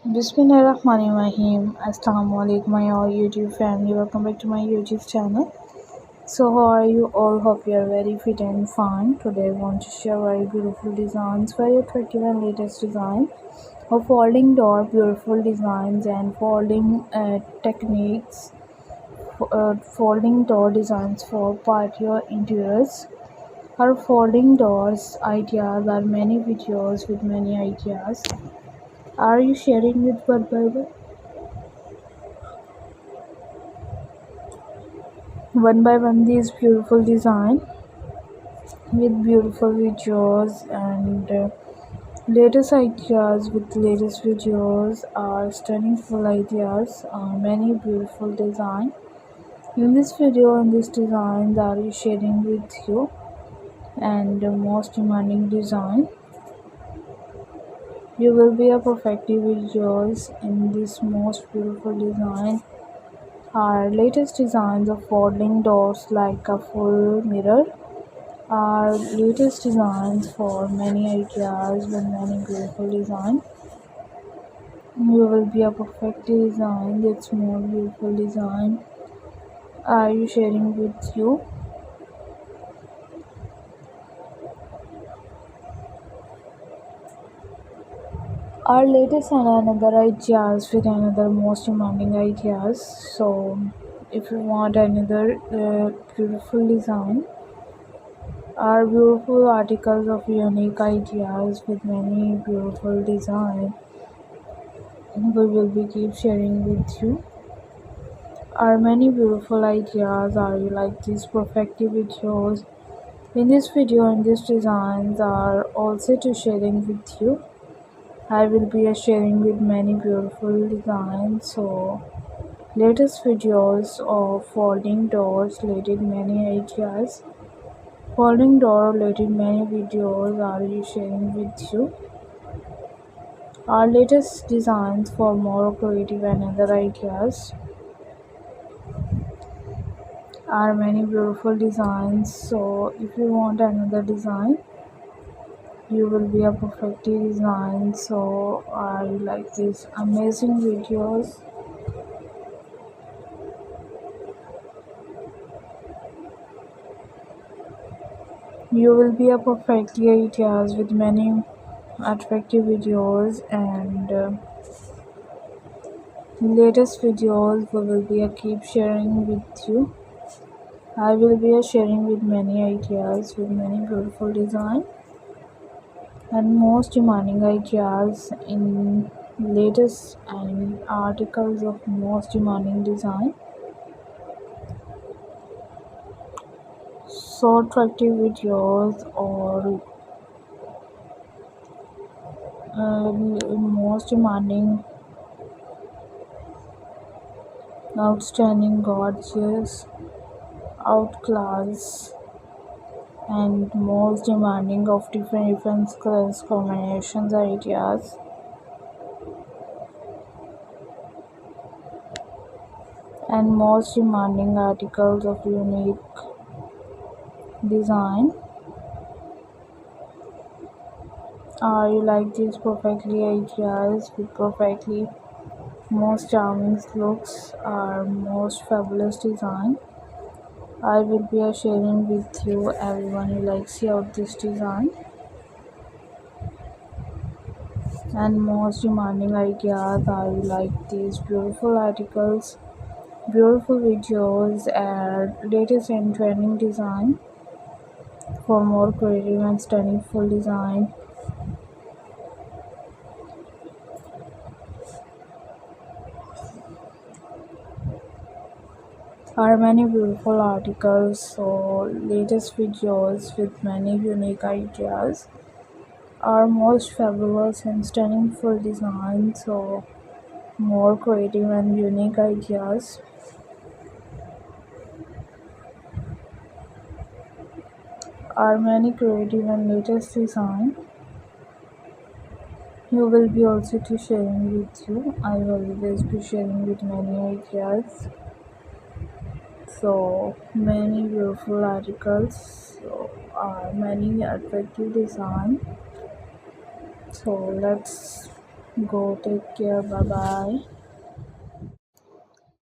Bismillahirrahmanirrahim. Assalamu alaikum, my all YouTube family. Welcome back to my YouTube channel. So, how are you all? Hope you are very fit and fine. Today, I want to share very beautiful designs, very attractive and latest design of folding door, beautiful designs and folding techniques, folding door designs for patio interiors. Our folding doors ideas are many videos with many ideas. Are you sharing with one by one these beautiful design with beautiful videos and latest ideas with latest videos are stunning full ideas many beautiful design in this video in this design that is sharing with you and the most demanding design you will be a perfectly videos in this most beautiful design. Our latest designs of folding doors like a full mirror. Our latest designs for many ideas with many beautiful design. You will be a perfectly designed, it's more beautiful design. Are you sharing with you? Our latest and another ideas with another most demanding ideas. So if you want another beautiful design, our beautiful articles of unique ideas with many beautiful design we will be keep sharing with you are many beautiful ideas. Are you like these perfect videos in this video and these designs are also to sharing with you. I will be sharing with many beautiful designs. So latest videos of folding doors related many ideas, folding door related many videos are you sharing with you. Our latest designs for more creative and other ideas are many beautiful designs. So if you want another design you will be a perfectly designed. So I like these amazing videos. You will be a perfectly ideas with many attractive videos and latest videos we will be a keep sharing with you. I will be a sharing with many ideas with many beautiful design and most demanding ideas in latest and articles of most demanding design. So attractive videos or most demanding, outstanding, gorgeous, outclass, and most demanding of different colors combinations ideas. And most demanding articles of unique design. Are you like these perfectly ideas with perfectly most charming looks or most fabulous design? I will be sharing with you everyone who likes out this design and most demanding ideas. I like these beautiful articles, beautiful videos, and latest and trending design for more creative and stunning full design. Are many beautiful articles, so latest videos with many unique ideas are most fabulous and stunning full design. So more creative and unique ideas are many creative and latest design you will be also to sharing with you. I will always be sharing with many ideas. So many beautiful articles, so many attractive design. So let's Go, take care, bye bye.